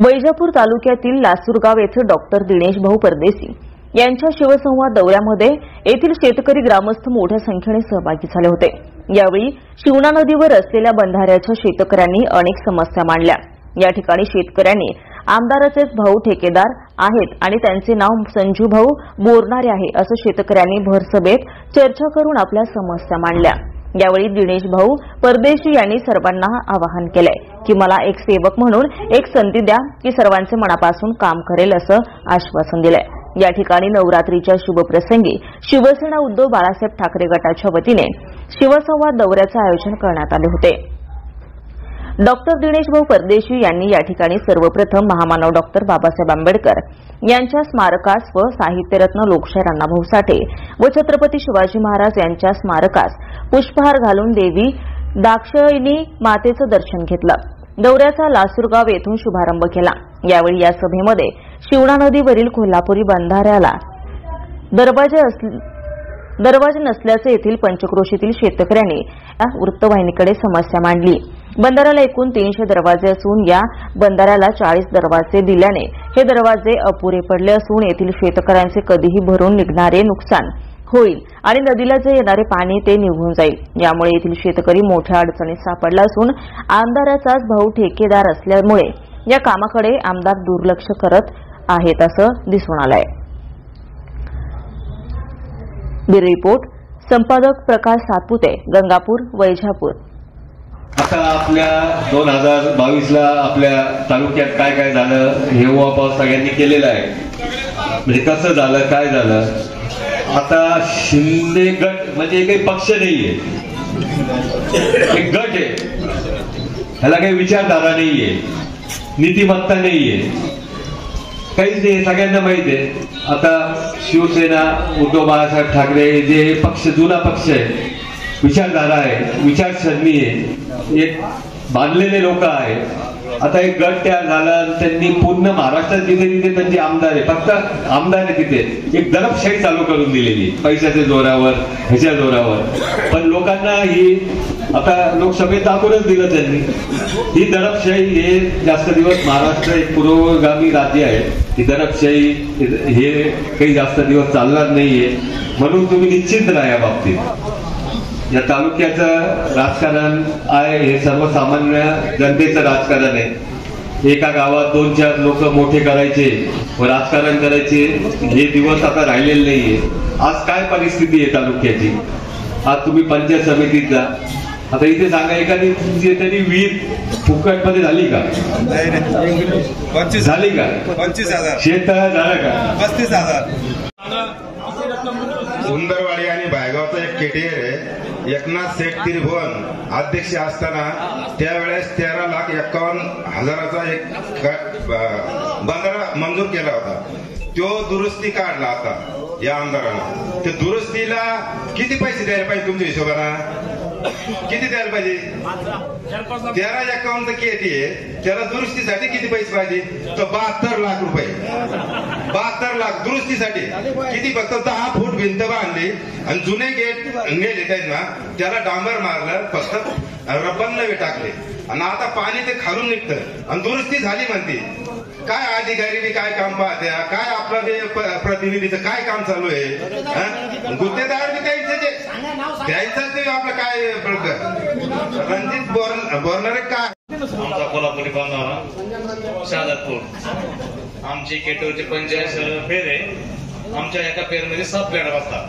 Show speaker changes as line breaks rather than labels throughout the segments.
वैजापूर तालुक्यातील लासूरगाव येथे डॉक्टर दिनेश भाऊ परदेशी यांच्या शिवसंवाद दौऱ्यामध्ये येथील शेतकरी ग्रामस्थ मोठ्या संख्येने सहभागी झाले होते। यावेळी शिवना नदीवर असलेल्या बंधाऱ्याच्या शेतकऱ्यांनी अनेक समस्या मांडल्या। या ठिकाणी शेतकऱ्यांनी आमदाराचेच भाऊ ठेकेदार आहेत आणि त्यांचे नाव संजू भाऊ बोरणारे आहे असं शेतकऱ्यांनी भरसभेत चर्चा करून आपल्या समस्या मांडल्या। यावेळी दिनेश भाऊ परदेशी यांनी सर्वांना आवाहन केलंय की मला एक सेवक म्हणून एक संधी द्या की सर्वांचे मनापासून काम करेल असं आश्वासन दिलंय। या ठिकाणी नवरात्रीच्या शुभप्रसंगी शिवसेना उद्धव बाळासाहेब ठाकरे गटाच्या वतीने शिवसंवाद दौऱ्याचे आयोजन करण्यात आले होते। डॉक्टर दिनेश भाऊ परदेशी यांनी या ठिकाणी सर्वप्रथम महामानव डॉक्टर बाबासाहेब आंबेडकर यांच्या स्मारकास व साहित्यरत्न लोकशाहीर अण्णाभाऊ साठे व छत्रपती शिवाजी महाराज यांच्या स्मारकास पुष्पहार घालून देवी दाक्षायणी मातेचं दर्शन घेतलं। दौऱ्याचा लासूरगाव येथून शुभारंभ केला। यावेळी या सभेमध्ये शिवना नदीवरील कोल्हापुरी बंधाऱ्याला दरवाजे नसल्याचे येथील पंचक्रोशीतील शेतकऱ्यांनी वृत्तवाहिनीकडे समस्या मांडली। बंधाऱ्याला एकूण 300 दरवाजे असून या बंधाऱ्याला 40 दरवाजे दिल्याने हे दरवाजे अपुरे पडले असून येथील शेतकऱ्यांचे कधीही भरून निघणारे नुकसान होईल आणि नदीला जे येणारे पाणी ते निघून जाईल। यामुळे येथील शेतकरी मोठ्या अडचणीत सापडला असून आमदाराचाच भाऊ ठेकेदार असल्यामुळे या कामाकडे आमदार दुर्लक्ष करत आहेत असं दिसून आलंय। ब्युरो रिपोर्ट संपादक प्रकाश सातपुते, गंगापूर, वैजापूर।
आता आपल्या 2022ला आपल्या तालुक्यात काय काय झालं हे उहापोह सगळ्यांनी केलेला आहे। म्हणजे कसं झालं काय झालं। आता शिंदे गट म्हणजे काही पक्ष नाहीये, एक गट आहे, ह्याला काही विचारधारा नाहीये, नीतिमत्ता नाहीये, काहीच नाही, सगळ्यांना माहित आहे। आता शिवसेना उद्धव बाळासाहेब ठाकरे जे पक्ष जुना पक्ष आहे, विचारधारा आहे, विचारसरणी आहे, एक बांधलेले लोक आहेत। आता एक गट तयार झाला, त्यांनी पूर्ण महाराष्ट्रात जिथे तिथे त्यांचे आमदार आहे, फक्त आमदार आहे तिथे एक दडपशाही चालू करून दिलेली पैशाच्या जोरावर ह्याच्या जोरावर। पण लोकांना ही आता लोकसभेत दाखवूनच दिलं त्यांनी, ही दडपशाही हे जास्त दिवस महाराष्ट्र एक पुरोगामी राज्य आहे, ही दडपशाही हे काही जास्त दिवस चालणार नाहीये। म्हणून तुम्ही निश्चित राहा या बाबतीत। या तालुक्याचं राजकारण आहे हे सर्वसामान्य जनतेचं राजकारण आहे। एका गावात 2-4 लोक मोठे करायचे व राजकारण करायचे हे दिवस आता राहिलेले नाहीये। आज काय परिस्थिती आहे तालुक्याची, आज तुम्ही पंचायत समितीत जा, आता इथे सांगा एखादी तरी विहीर फुकटमध्ये झाली का? झाली का? 25,000 शेततळ झालं का? 35,000।
सुंदरवाडी आणि भायगावचा एक केटीआर आहे, एकनाथ शेठ त्रिभुवन अध्यक्ष असताना त्यावेळेस 13,51,000चा एक बंधारा मंजूर केला होता। तो दुरुस्ती काढला आता या आमदारांना। ते दुरुस्तीला किती पैसे द्यायला पाहिजे तुमच्या हिशोबाने? किती द्यायला पाहिजे? 13,51 केटी आहे, त्याला दुरुस्तीसाठी किती पैसे पाहिजे? तर 72 लाख रुपये। 72 लाख दुरुस्तीसाठी किती? फक्त 10 फूट भिंत बांधली आणि जुने गेट नेले त्यांना, त्याला डांबर मारलं, फक्त रब्बन नवे टाकले आणि आता पाणी ते खालून निघतं आणि दुरुस्ती झाली म्हणते। काय अधिकारी काय काम पाहत्या, काय आपलं ते प्रतिनिधीचं काय काम चालू आहे? गुत्तेदार बी द्यायचं ते आपलं काय रणजित बोरणारे काय?
आमचा कोल्हापुरी बांधारा शादातपूर, आमची केटूरची पंचायत फेर आहे। आमच्या एका फेरमध्ये 7 प्लेट बसतात,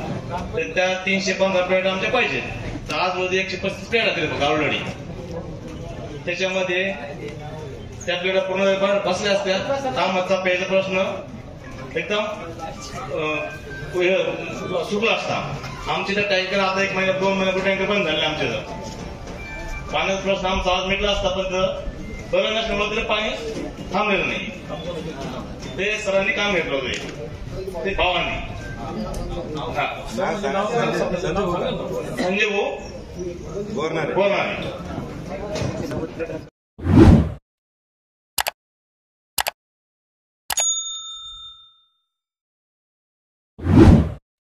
तर त्या 315 प्लेट आमच्या पाहिजे। तर आज रोज 135 प्लेट दिले बघा ऑलरेडी। त्याच्यामध्ये त्या प्लेट पूर्ण बसल्या असत्या। कामाचा पहिला प्रश्न एकदम सुकला असता। आमच्या त्या टँकर आता 1 महिना 2 महिन्यापूर्वी टँकर बंद झाले आमच्या इथं। पाण्याचा प्रश्न आमचा आज मिटला असता, पण बरं नसल्यामुळे तरी पाणी थांबलेलं नाही। ते सरांनी काम घेतलं होतं, ते भावांनी संजय भाऊ बोरणारे।